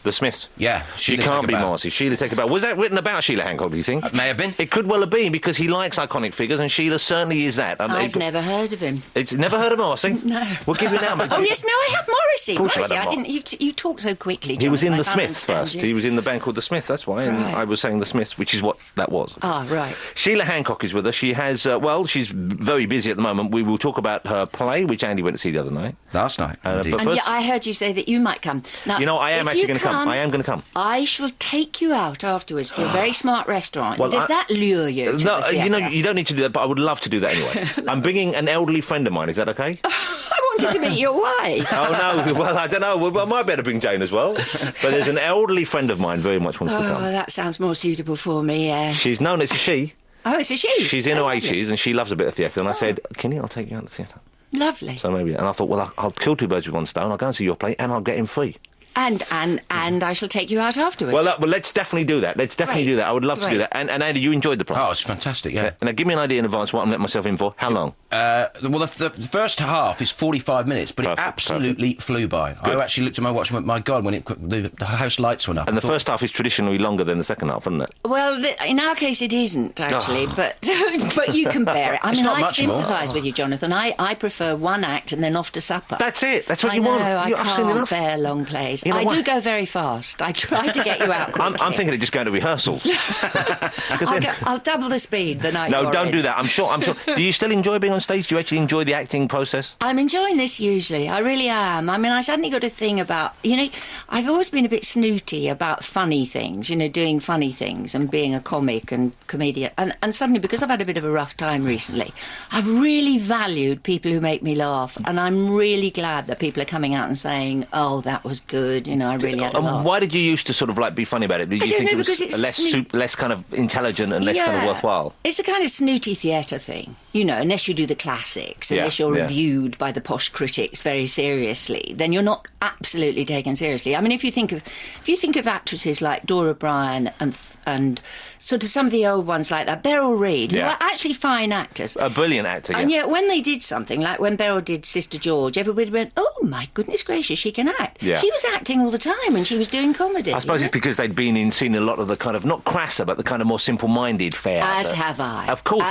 The Smiths. Yeah. She can't be Marcy. Sheila Take a Bow. Was that written about Sheila Hancock, do you think? It may have been. It could well have been, because he likes iconic figures, and Sheila certainly is that. I've never heard of him. It's never heard of Marcy? No. We'll give you now. Oh, yes, no, I have Morrissey. Of course Morrissey, you had I didn't... You talk so quickly, Jonathan. He was in I the can't Smiths understand first. you. He was in the band called the Smiths, that's why, and I was saying the Smiths, which is what that was. Ah, right. Sheila Hancock is with us. She has, she's very busy at the moment. We will talk about her play, which Andy went to see the other night. Last night, indeed. But And first, I heard you say that you might come. Now, you know, I am if actually you going to come. I am going to come. I shall take you out afterwards to a very smart restaurant. Well, Does that lure you to the No, theatre? you know, you don't need to do that, but I would love to do that anyway. I'm bringing an elderly friend of mine. Is that okay? I wanted to meet your wife. Oh, no. Well, I don't know. Well, I might better bring Jane as well. But there's an elderly friend of mine very much wants to come. Oh, that sounds more suitable for me, yes. She's known as a she. Oh, it's a she? She's in her 80s and she loves a bit of theatre. And I said, I'll take you out to the theatre. Lovely. So maybe. And I thought, well, I'll kill two birds with one stone. I'll go and see your play and I'll get him free. And I shall take you out afterwards. Well, let's definitely do that. Let's definitely do that. I would love to do that. And Andy, you enjoyed the play? Oh, it's fantastic, yeah. Now, give me an idea in advance what I'm letting myself in for. How long? Well, the first half is 45 minutes, but Perfect, it absolutely flew by. Good. I actually looked at my watch and went, my God, when the house lights went up. And the first half is traditionally longer than the second half, isn't it? Well, in our case, it isn't, actually, Oh. but you can bear it. I mean, not I much more. sympathise with you, Jonathan. I prefer one act and then off to supper. That's it. That's what I you know, want. I I've seen can't enough. bear long plays. You know I what? do go very fast. I try to get you out quickly. I'm thinking of just going to rehearsals. I'll double the speed the night No, you're don't in. do that. I'm sure. Do you still enjoy being on stage? Do you actually enjoy the acting process? I'm enjoying this usually. I really am. I mean, I suddenly got a thing about, I've always been a bit snooty about funny things, doing funny things and being a comic and comedian. And suddenly, because I've had a bit of a rough time recently, I've really valued people who make me laugh. And I'm really glad that people are coming out and saying, oh, that was good. I really had a laugh. Why did you used to sort of be funny about it? Did you think it was because it's less kind of intelligent and less kind of worthwhile? It's a kind of snooty theatre thing, unless you do the classics, unless you're reviewed by the posh critics very seriously, then you're not absolutely taken seriously. I mean, if you think of actresses like Dora Bryan and sort of some of the old ones like that, Beryl Reid, who are actually fine actors. A brilliant actor, And yet when they did something, like when Beryl did Sister George, everybody went, oh, my goodness gracious, she can act. Yeah. She was acting all the time when she was doing comedy. I suppose it's because they'd seen a lot of the kind of, not crasser, but the kind of more simple-minded fare. As have I. Of course.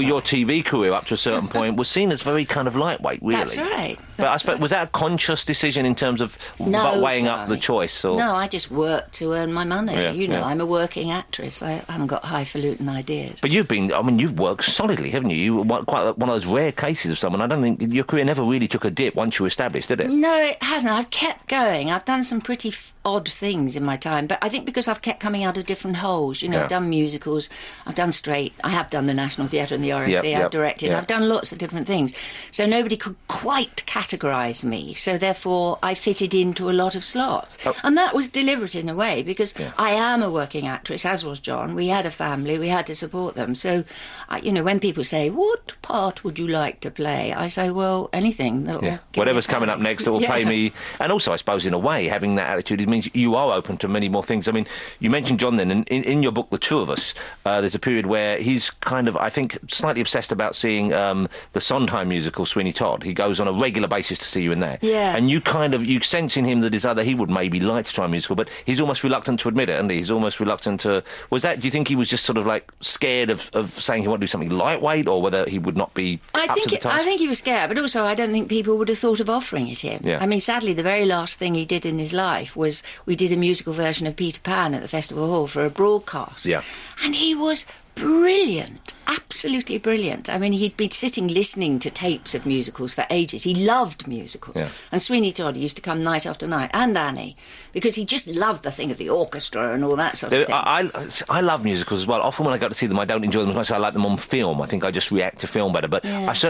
Your I. TV career up to a certain point was seen as very kind of lightweight, really. That's right. But I suppose, was that a conscious decision in terms of weighing up the choice? Or? No, I just work to earn my money. Yeah, I'm a working actress. I haven't got highfalutin ideas. But you've worked solidly, haven't you? You were quite one of those rare cases of someone. I don't think your career never really took a dip once you were established, did it? No, it hasn't. I've kept going. I've done some pretty odd things in my time, but I think because I've kept coming out of different holes. I've done musicals, I've done straight, I have done the National Theatre and the RSC, I've directed, I've done lots of different things. So nobody could quite categorise me, so therefore I fitted into a lot of slots. Oh. And that was deliberate in a way, because I am a working actress, as was John. We had a family, we had to support them. So, when people say, what part would you like to play? I say, well, anything. Whatever's coming up next that will pay me. And also, I suppose, in a way, having that attitude, it means you are open to many more things. I mean, you mentioned John then, and in your book, The Two of Us, there's a period where he's kind of, I think, slightly obsessed about seeing the Sondheim musical, Sweeney Todd. He goes on a regular basis to see you in that. Yeah. And you sense in him the desire that he would maybe like to try a musical, but he's almost reluctant to admit it, and he's almost reluctant to... do you think he was just sort of scared of saying he wanted to do something lightweight, or whether he would not be up to the task? I think he was scared, but also I don't think people would have thought of offering it him. Yeah. I mean, sadly, the very last thing he did in his life was we did a musical version of Peter Pan at the Festival Hall for a broadcast. Yeah. And he was brilliant, absolutely brilliant. I mean, he'd been sitting listening to tapes of musicals for ages. He loved musicals. Yeah. And Sweeney Todd used to come night after night, and Annie, because he just loved the thing of the orchestra and all that sort of thing. I love musicals as well. Often when I go to see them, I don't enjoy them as much as I like them on film. I think I just react to film better. But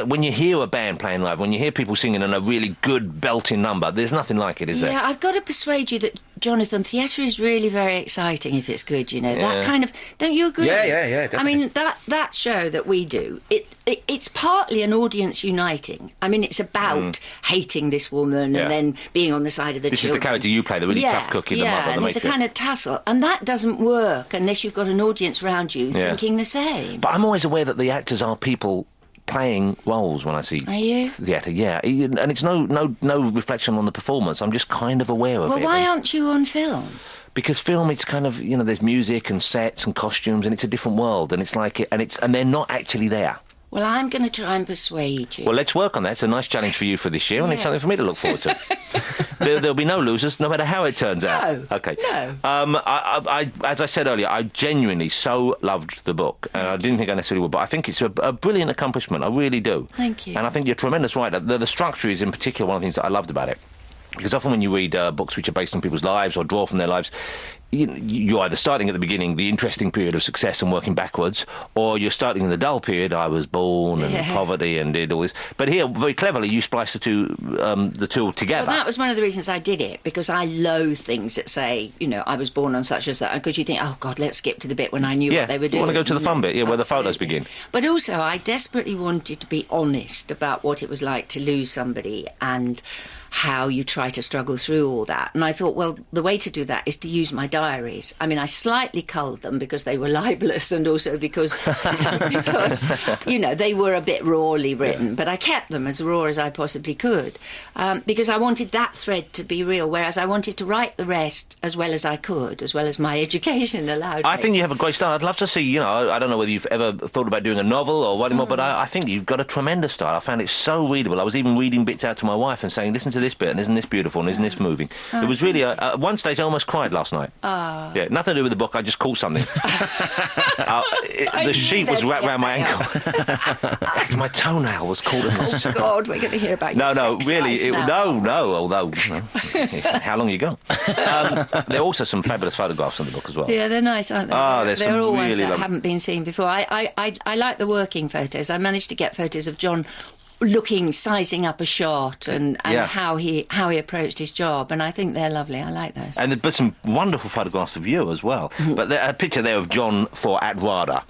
when you hear a band playing live, when you hear people singing in a really good belting number, there's nothing like it, is there? Yeah, I've got to persuade you that, Jonathan, theatre is really very exciting if it's good, That kind of... Don't you agree? Yeah, definitely. I mean, that show that we do, it's partly an audience uniting. I mean, it's about hating this woman and then being on the side of the children. This is the character you play, the really tough cookie, the mother, the and it's a kind of tussle. And that doesn't work unless you've got an audience around you thinking the same. But I'm always aware that the actors are people playing roles when I see Are you? theatre. Yeah, and it's no reflection on the performance. I'm just kind of aware of it. Well, why aren't you on film? Because film, it's kind of, there's music and sets and costumes, and it's a different world, and it's like and they're not actually there. Well, I'm going to try and persuade you. Well, let's work on that. It's a nice challenge for you for this year, and it's something for me to look forward to. There'll be no losers, no matter how it turns out. No. Okay. No. I, as I said earlier, I genuinely so loved the book. I didn't think I necessarily would, but I think it's a brilliant accomplishment. I really do. Thank you. And I think you're tremendous right. The structure is, in particular, one of the things that I loved about it. Because often when you read books which are based on people's lives or draw from their lives, you're either starting at the beginning, the interesting period of success and working backwards, or you're starting in the dull period, I was born and poverty and did all this. But here, very cleverly, you splice the two together. Well, that was one of the reasons I did it, because I loathe things that say, I was born on such as that, because you think, oh, God, let's skip to the bit when I knew what they were doing. You want to go to the fun bit, where the photos begin. But also, I desperately wanted to be honest about what it was like to lose somebody and how you try to struggle through all that. And I thought, well, the way to do that is to use my diaries. I mean, I slightly culled them because they were libelous, and also because they were a bit rawly written. But I kept them as raw as I possibly could, because I wanted that thread to be real, whereas I wanted to write the rest as well as I could, as well as my education allowed I me. think you have a great style. I'd love to see, I don't know whether you've ever thought about doing a novel or writing more, but I think you've got a tremendous style. I found it so readable. I was even reading bits out to my wife and saying, listen to this bit, and isn't this beautiful, and isn't this moving? It was really, at one stage I almost cried last night. Yeah, nothing to do with the book, I just caught something. The sheet was wrapped around my ankle. My toenail was caught in the... Oh, God, we're going to hear about No, your sex really, life now. no, although, how long you go? There are also some fabulous photographs in the book as well. Yeah, they're nice, aren't they? They're all really ones that lovely. haven't been seen before. I like the working photos. I managed to get photos of John sizing up a shot and how he approached his job, and I think they're lovely. I like those. And there's some wonderful photographs of you as well. But a picture there of John Thaw at RADA.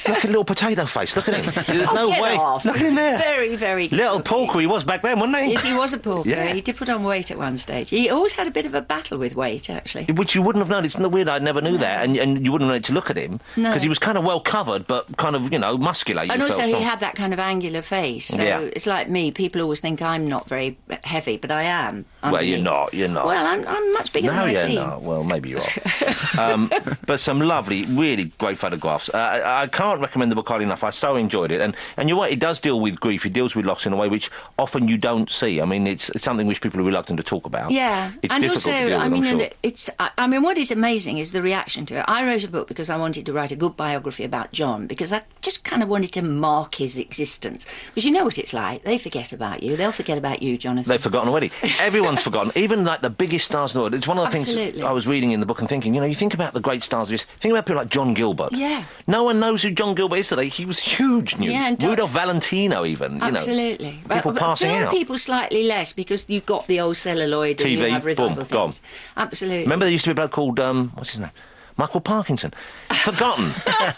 Look at a little potato face. Look at him. There's no way. Off. Look at him there. Very, very good. Little porker he was back then, wasn't he? Yes, he was a porker. Yeah. He did put on weight at one stage. He always had a bit of a battle with weight, actually. Which you wouldn't have known. It's not weird. I never knew that, and you wouldn't have known to look at him because he was kind of well covered, but kind of muscular. And also he had that kind of angular face. So it's like me. People always think I'm not very heavy, but I am. Underneath. Well, you're not. Well, I'm much bigger than I seem. No, well, maybe you are. But some lovely, really great photographs. I can't recommend the book highly enough. I so enjoyed it. And you're right, it does deal with grief. It deals with loss in a way which often you don't see. I mean, it's something which people are reluctant to talk about. Yeah. It's and difficult also, to deal with, I'm sure. what is amazing is the reaction to it. I wrote a book because I wanted to write a good biography about John, because I just kind of wanted to mark his existence. Because you know what it's like. They forget about you. They'll forget about you, Jonathan. They've forgotten already. Everyone's forgotten. Even like the biggest stars in the world. It's one of the things I was reading in the book and thinking, you think about the great stars of this. Think about people like John Gilbert. Yeah. No one knows who John Gilbert is today. He was huge news. Yeah, and Rudolph Valentino even. Absolutely. People passing film out. people slightly less because you've got the old celluloid and TV, you have revival boom, things. gone. Absolutely. Remember there used to be a bloke called, what's his name? Michael Parkinson. Forgotten.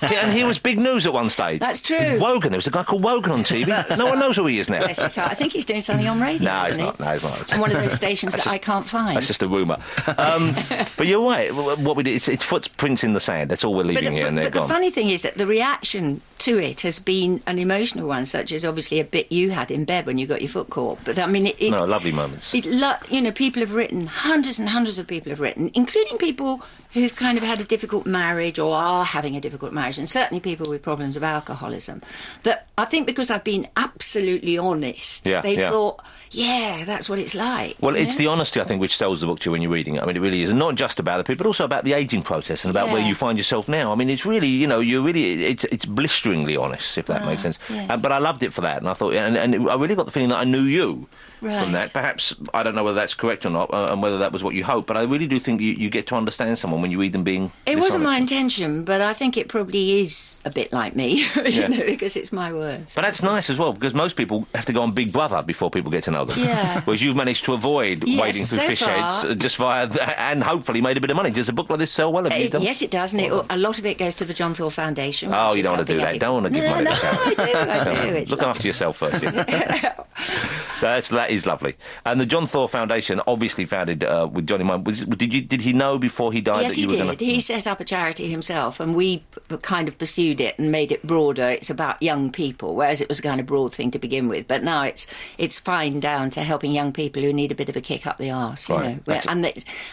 And he was big news at one stage. That's true. Wogan. There was a guy called Wogan on TV. No one knows who he is now. Yes, I think he's doing something on radio, No, isn't he's he? not. No, he's not. On one of those stations I can't find. That's just a rumour. But you're right. What we did, it's footprints in the sand. That's all we're leaving here, and they're gone. The funny thing is that the reaction to it has been an emotional one, such as obviously a bit you had in bed when you got your foot caught. But I mean, lovely moments. People have written, hundreds and hundreds of people have written, including people who've kind of had a difficult marriage or are having a difficult marriage, and certainly people with problems of alcoholism, that I think because I've been absolutely honest, they thought, that's what it's like. Well, it's the honesty, I think, which sells the book to you when you're reading it. I mean, it really is. And not just about the people, but also about the ageing process and about where you find yourself now. I mean, it's really, it's blisteringly honest, if that makes sense. Yes. But I loved it for that. And I thought, and I really got the feeling that I knew you from that. Perhaps, I don't know whether that's correct or not, and whether that was what you hoped, but I really do think you get to understand someone when you read them being It wasn't my intention, but I think it probably is a bit like me, because it's my words. But that's nice as well, because most people have to go on Big Brother before people get to know them. Yeah. Whereas you've managed to avoid wading through fish heads just via, and hopefully made a bit of money. Does a book like this sell well? Yes, it does, and a lot of it goes to the John Thaw Foundation. Oh, you don't want to do that. Don't want to give money. No, I do. Look after yourself first. That is lovely. And the John Thaw Foundation, obviously founded with John in mind. Did he know before he died that you were going to... Yes, he did. He set up a charity himself, and we kind of pursued it and made it broader. It's about young people, whereas it was a kind of broad thing to begin with. But now it's fine down to helping young people who need a bit of a kick up the arse, you know.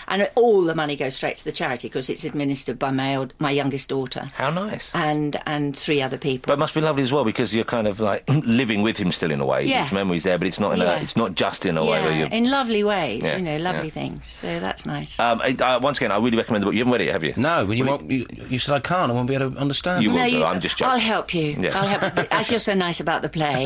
And all the money goes straight to the charity because it's administered by my youngest daughter. How nice. And 3 other people. But it must be lovely as well because you're kind of like living with him still in a way. Yeah. His memory's there, but it's not it's not just in a way where you're... in lovely ways, you know, lovely things. So that's nice. Once again, I really recommend the book. You haven't read it yet, have you? No, you said I can't. I won't be able to understand. You will do. I'm just joking. I'll help you. Yeah. I'll help you. As you're so nice about the play,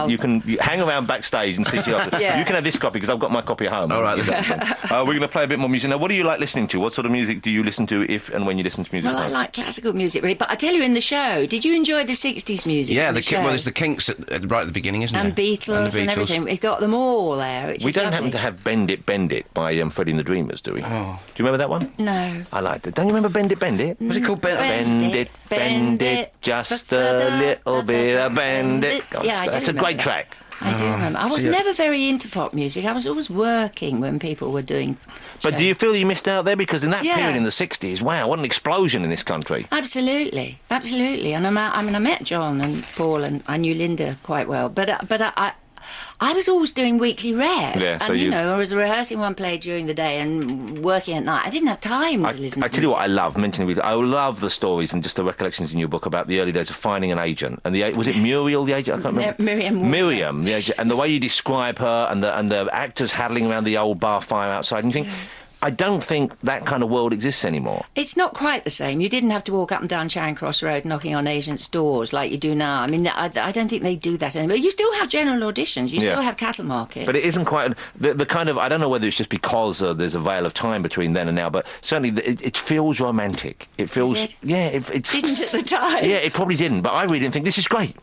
you can hang around backstage and see you after. Yeah. You can have this copy because I've got my copy at home. All right. We're going to play a bit more music now. What do you like listening to? What sort of music do you listen to if and when you listen to music? Well, I like classical music, really. But I tell you, in the show, did you enjoy the 60s music? Yeah, well, there's the Kinks right at the beginning, isn't and there? Beatles and everything. We've got them all there. We don't happen to have Bend It, Bend It by Freddie and the Dreamers, do we? Oh. Do you remember that one? No. I liked it. Don't you remember Bend It, Bend It? Was it called Bend It, Bend It, just a little bit of Bend It. That's a great track. I do remember. I was never very into pop music. I was always working when people were doing But do you feel you missed out there? Because in that Yeah. period in the 60s, wow, what an explosion in this country. Absolutely. And I met John and Paul, and I knew Linda quite well. But I was always doing weekly rep. Yeah, so and, I was rehearsing one play during the day and working at night. I didn't have time to listen to I tell you what I love, mentioning I love the stories and just the recollections in your book about the early days of finding an agent. And was it Muriel, the agent? I can't remember. Miriam, the agent. And the way you describe her and the actors huddling around the old bar fire outside, and you think... I don't think that kind of world exists anymore. It's not quite the same. You didn't have to walk up and down Charing Cross Road knocking on agents' doors like you do now. I mean, I don't think they do that anymore. You still have general auditions. You still have cattle markets. But it isn't quite... The kind of... I don't know whether it's just because there's a veil of time between then and now, but certainly it feels romantic. It feels... Is it? Yeah, Didn't at the time. Yeah, it probably didn't, but I really didn't think, this is great.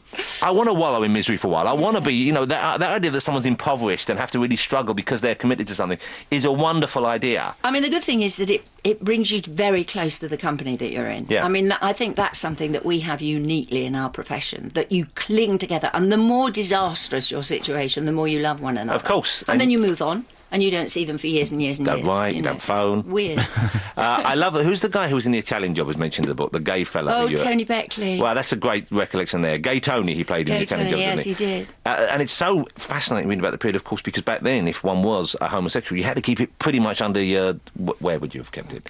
I want to wallow in misery for a while. I want to be... that idea that someone's impoverished and have to really struggle because they're committed to something is a wonderful idea. I mean, the good thing is that it brings you very close to the company that you're in. Yeah. I mean, I think that's something that we have uniquely in our profession, that you cling together. And the more disastrous your situation, the more you love one another. Of course. And then you move on. And you don't see them for years and years and years. Don't write, don't phone. It's weird. I love it. Who's the guy who was in the Italian Job, was mentioned in the book, the gay fella? Oh, Tony Beckley. Well, that's a great recollection there. Gay Tony, he played in the Italian Job, yes, didn't he? he did. And it's so fascinating reading about the period, of course, because back then, if one was a homosexual, you had to keep it pretty much under your... Where would you have kept it?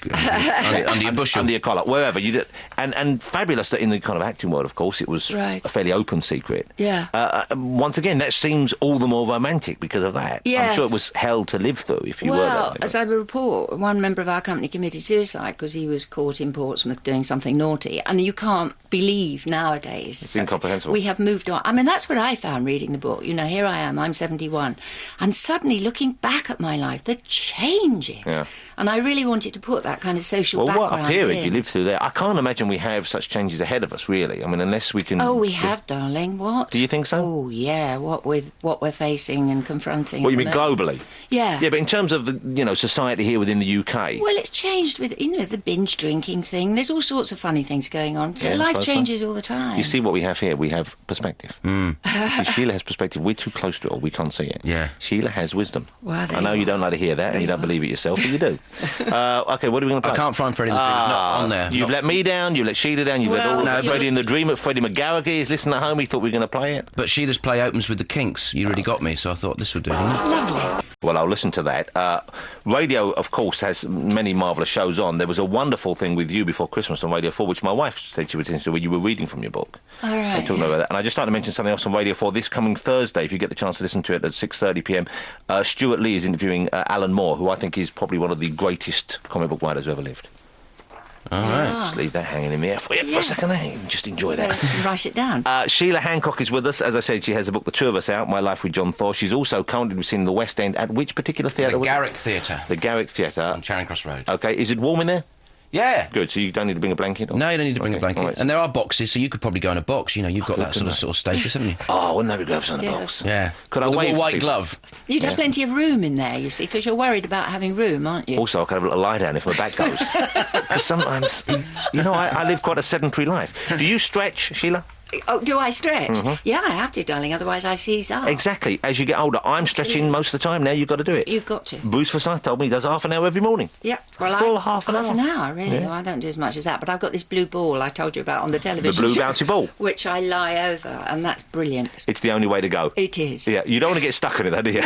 under your bushel. Under your collar, wherever. You did. And fabulous that in the kind of acting world, of course, it was a fairly open secret. Yeah. Once again, that seems all the more romantic because of that. Yes. I'm sure it was hell to live through if you Well, as I report, one member of our company committed suicide because he was caught in Portsmouth doing something naughty. And you can't believe nowadays. It's incomprehensible. We have moved on. I mean, that's what I found reading the book. Here I am, I'm 71. And suddenly looking back at my life, the changes. Yeah. And I really wanted to put that kind of social background what a period in. you lived through there. I can't imagine we have such changes ahead of us, really. I mean, unless we can... Oh, we have, darling. What? Do you think so? Oh, yeah. What we're facing and confronting. What, you mean globally? Yeah. Yeah, but in terms of, society here within the UK... Well, it's changed with, the binge drinking thing. There's all sorts of funny things going on. Yeah, life changes all the time. You see what we have here? We have perspective. See, Sheila has perspective. We're too close to it, or we can't see it. Yeah. Sheila has wisdom. Well, I know you don't like to hear that, and you don't believe it yourself, but you do. OK, what are we going to play? I can't find Freddie and the Dreamers. Not on there. You've let me down, you've let Sheila down, you've let all... Freddie and the Dreamer, Freddie McGarrick is listening at home, he thought we were going to play it. But Sheila's play opens with the Kinks. You really got me, so I thought this would do, wouldn't it? Lovely. Well, I'll listen to that. Radio, of course, has many marvellous shows on. There was a wonderful thing with you before Christmas on Radio 4, which my wife said she was into, where you were reading from your book. All right. And talking about that. And I just started to mention something else on Radio 4 this coming Thursday, if you get the chance to listen to it at 6:30pm. Stuart Lee is interviewing Alan Moore, who I think is probably one of the greatest comic book writers who ever lived. All right. Just leave that hanging in the air for you for a second there. Just enjoy that. Write it down. Sheila Hancock is with us. As I said, she has a book, The Two of Us, out, My Life with John Thaw. She's also currently seen in the West End at which particular theatre? The Garrick Theatre. The Garrick Theatre. On Charing Cross Road. OK, is it warm in there? Yeah. Good, so you don't need to bring a blanket? Or? No, you don't need to bring a blanket. Right. And there are boxes, so you could probably go in a box. You've got that sort of status, haven't you? Oh, wouldn't that be gloves on a box? Yeah. Could I wave wave a white people? glove. You'd have plenty of room in there, you see, because you're worried about having room, aren't you? Also, I could have a little lie down if my back goes. Because sometimes, I live quite a sedentary life. Do you stretch, Sheila? Oh, do I stretch? Yeah, I have to, darling, otherwise I seize up. Exactly. As you get older, I'm stretching most of the time now. You've got to do it. You've got to. Bruce Forsyth told me he does half an hour every morning. Yeah. Well, Full half an hour. Half an hour, really. Yeah. Well, I don't do as much as that, but I've got this blue ball I told you about on the television. The blue bouncy ball. Which I lie over, and that's brilliant. It's the only way to go. It is. Yeah, you don't want to get stuck in it, though, do you?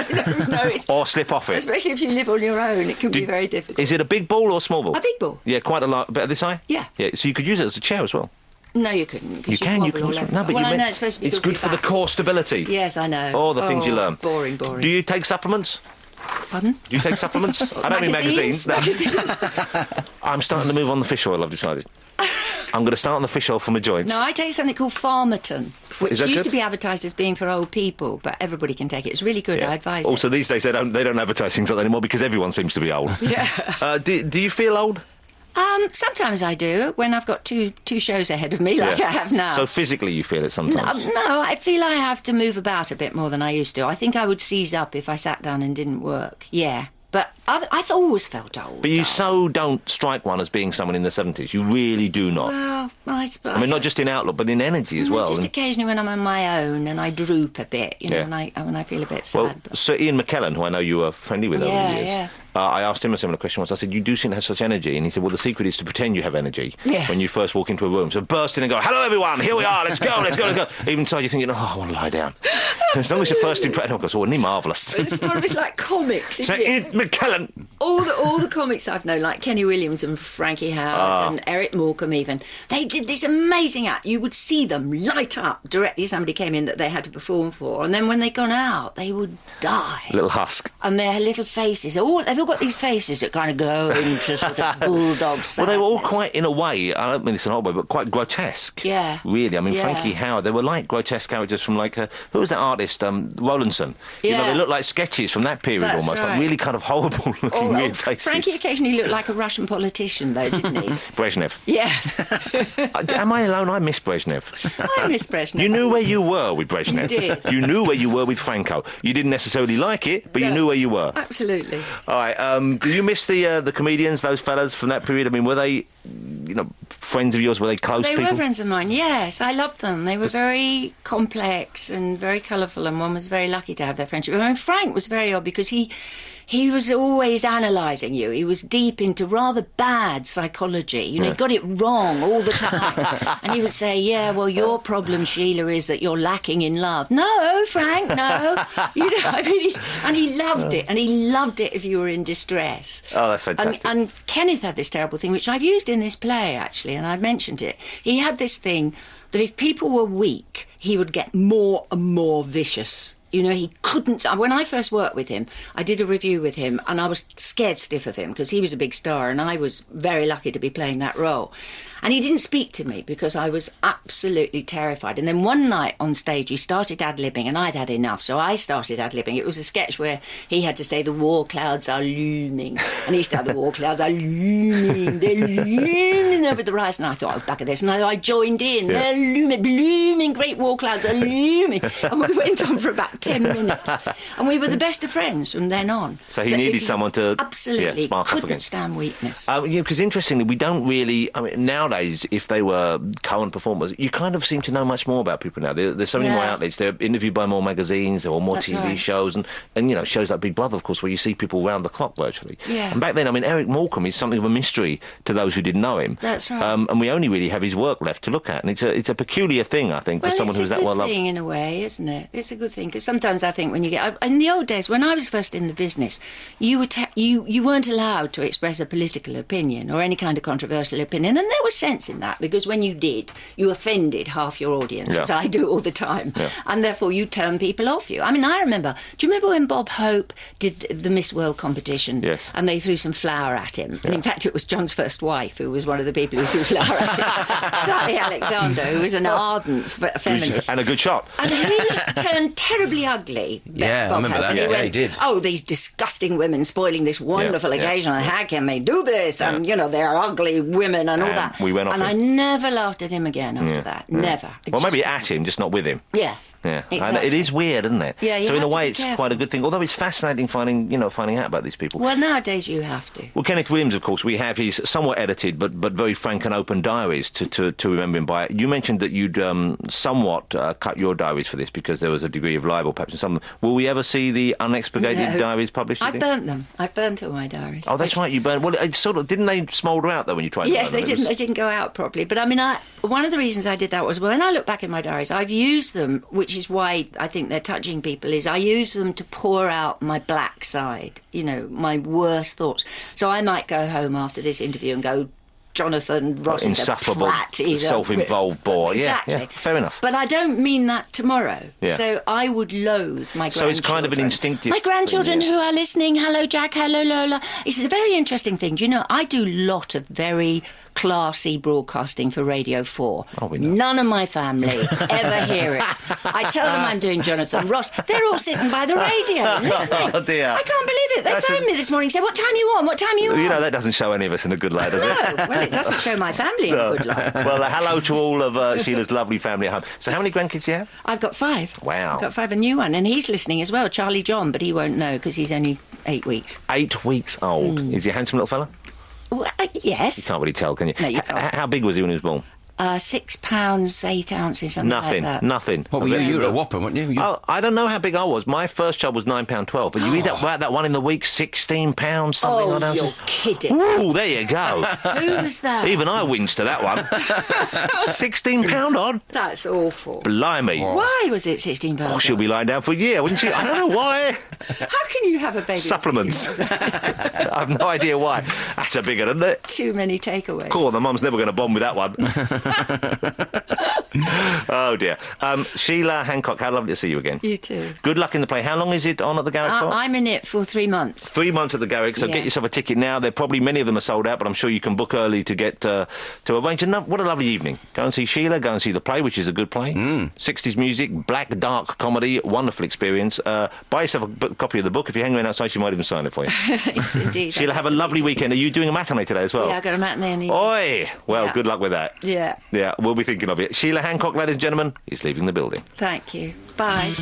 No, or slip off it. Especially if you live on your own, it can be very difficult. Is it a big ball or a small ball? A big ball. Yeah, quite a lot. Bit of this eye? Yeah. Yeah, so you could use it as a chair as well. No, you couldn't. You can use it. No, but I know it's supposed to be it's good for the core stability. Yes, I know. All the things you learn. Boring. Do you take supplements? Pardon? Do you take supplements? I don't mean magazines. No. I'm starting to move on the fish oil, I've decided. I'm going to start on the fish oil for my joints. No, I take something called Farmerton, which used good? to be advertised as being for old people, but everybody can take it. It's really good. Yeah. I advise it. Also, these days they don't advertise things like that anymore because everyone seems to be old. Yeah. Do you feel old? Sometimes I do, when I've got two shows ahead of me, like I have now. So physically you feel it sometimes? No, I feel I have to move about a bit more than I used to. I think I would seize up if I sat down and didn't work. Yeah. But I've always felt old. But you so don't strike one as being someone in the 70s. You really do not. Well, I suppose. I mean, not just in outlook, but in energy as well. Just occasionally when I'm on my own and I droop a bit, you know, Yeah. when I feel a bit sad. Well, Sir Ian McKellen, who I know you were friendly with over the years, Yeah. I asked him a similar question once. I said, you do seem to have such energy. And he said, well, the secret is to pretend you have energy when you first walk into a room. So burst in and go, hello, everyone, here we are, let's go. Even so, you're thinking, oh, I want to lie down. As long as your first impression, of course, isn't he marvellous? It's like comics, isn't Sir Ian McKellen. All the comics I've known, like Kenny Williams and Frankie Howard and Eric Morecambe even, they did this amazing act. You would see them light up directly somebody came in that they had to perform for. And then when they'd gone out, they would die. Little husk. And their little faces, they've all got these faces that kind of go into sort of bulldog sadness. Well, they were all quite, in a way, I don't mean this in an odd way, but quite grotesque. Yeah. Really. I mean, Yeah. Frankie Howard, they were like grotesque characters from, like, who was that artist? Rowlandson. You know, Yeah. they looked like sketches from that period That's almost. right. Like really kind of horrible-looking, weird faces. Frankie occasionally looked like a Russian politician, though, didn't he? Brezhnev. Yes. Am I alone? I miss Brezhnev. I miss Brezhnev. You knew where you were with Brezhnev. You did. You knew where you were with Franco. You didn't necessarily like it, but you No. knew where you were. Absolutely. All right. Do you miss the comedians, those fellas from that period? I mean, were they, friends of yours? Were they close They people? were friends of mine, yes. I loved them. They were very complex and very colourful, and one was very lucky to have their friendship. I mean, Frank was very odd because he was always analysing you. He was deep into rather bad psychology. You know, he got it wrong all the time. And he would say, yeah, well, your problem, Sheila, is that you're lacking in love. No, Frank, no. You know, I mean, and he loved it. And he loved it if you were in distress. Oh, that's fantastic. And Kenneth had this terrible thing, which I've used in this play, actually, and I've mentioned it. He had this thing that if people were weak, he would get more and more vicious. You know, he couldn't... When I first worked with him, I did a review with him, and I was scared stiff of him because he was a big star, and I was very lucky to be playing that role. And he didn't speak to me because I was absolutely terrified. And then one night on stage, he started ad-libbing, and I'd had enough, so I started ad-libbing. It was a sketch where he had to say, the war clouds are looming. And he started, the war clouds are looming. They're looming over the horizon. And I thought, back of this. And I joined in. Yeah. They're looming, blooming, great war clouds are looming. And we went on for about 10 minutes. And we were the best of friends from then on. So he needed someone to absolutely spark off couldn't against. stand weakness. Because interestingly, we don't really... I mean, nowadays, if they were current performers, you kind of seem to know much more about people now. There's so many more outlets. They're interviewed by more magazines or more That's TV right. shows and shows like Big Brother, of course, where you see people round the clock virtually. Yeah. And back then, I mean, Eric Morecambe is something of a mystery to those who didn't know him. That's right. And we only really have his work left to look at. And it's a peculiar thing, I think, for someone who's that well loved. It's a good thing in a way, isn't it? It's a good thing because sometimes I think when you get... In the old days, when I was first in the business, you weren't allowed to express a political opinion or any kind of controversial opinion, and there was sense in that because when you did, you offended half your audience, as I do all the time, and therefore you turn people off you. I mean, I remember... Do you remember when Bob Hope did the Miss World competition? Yes. And they threw some flour at him. And in fact, it was John's first wife who was one of the people who threw flour at him. Sally Alexander, who was an ardent feminist. And a good shot. And he turned terribly ugly. Yeah, I remember that. And Yeah, he did. Oh, these disgusting women spoiling this wonderful occasion, and how can they do this? And, they're ugly women and all that. We went off and him. I never laughed at him again after that. Never. Well, maybe at him, just not with him. Yeah. Yeah, Exactly. and it is weird, isn't it? Yeah, you so in a have to way, be it's careful. quite a good thing. Although it's fascinating finding out about these people. Well, nowadays you have to. Well, Kenneth Williams, of course, we have his somewhat edited but very frank and open diaries to remember him by. You mentioned that you'd somewhat cut your diaries for this because there was a degree of libel, perhaps, in some of them. Will we ever see the unexpurgated No. diaries published? I burnt them. I burnt all my diaries. Oh, that's right, you burned. Well, it sort of didn't they smoulder out though when you tried? Yes, to burn they them? didn't. They didn't go out properly. But I mean, one of the reasons I did that was when I look back in my diaries, I've used them, which is why I think they're touching people. Is I use them to pour out my black side, my worst thoughts. So I might go home after this interview and go, Jonathan Ross is insufferable, a twat. He's self-involved bore. Exactly. Yeah, fair enough. But I don't mean that tomorrow. Yeah. So I would loathe my grandchildren. So it's kind of an instinctive My grandchildren thing, yeah. who are listening, hello Jack, hello Lola. It's a very interesting thing. Do you know, I do a lot of very classy broadcasting for Radio 4. Oh, we know. None of my family ever hear it. I tell them I'm doing Jonathan Ross. They're all sitting by the radio listening. Oh, dear. I can't believe it. They phoned me this morning and said, what time you on? What time you on? You know, that doesn't show any of us in a good light, does it? No, well, it doesn't show my family in a good light. Well, hello to all of Sheila's lovely family at home. So how many grandkids do you have? I've got 5. Wow. I've got 5, a new one, and he's listening as well, Charlie John, but he won't know because he's only 8 weeks. 8 weeks old. Is he a handsome little fella? Well, yes. You can't really tell, can you? No, you can't. How big was he when he was born? 6 pounds, 8 ounces, something Nothing. like that. Nothing. What were you? You were a whopper, weren't you? Oh, I don't know how big I was. My first child was £9.12, but you read that one in the week, £16, something like that. You're kidding. Ooh, there you go. Who was that? Even I winced to that one. £16 odd. That's awful. Blimey. Why was it £16? Oh, she'll be lying down for a year, wouldn't she? I don't know why. How can you have a baby? at Supplements. 16 pounds? I've no idea why. That's a big one, isn't it? Too many takeaways. Cool, the mum's never going to bond with that one. Oh, dear. Sheila Hancock, how lovely to see you again. You too. Good luck in the play. How long is it on at the Garrick for? I'm in it for 3 months. 3 months at the Garrick, so Yeah. get yourself a ticket now. Many of them are sold out, but I'm sure you can book early to get to arrange. What a lovely evening. Go and see Sheila, go and see the play, which is a good play. 60s music, black, dark comedy, wonderful experience. Buy yourself a copy of the book. If you hang around outside, she might even sign it for you. Yes, indeed. Sheila, have a lovely weekend. Are you doing a matinee today as well? Yeah, I got a matinee in the Oi! Well, Yeah. good luck with that. Yeah. Yeah, we'll be thinking of it. Sheila Hancock, ladies and gentlemen, is leaving the building. Thank you. Bye.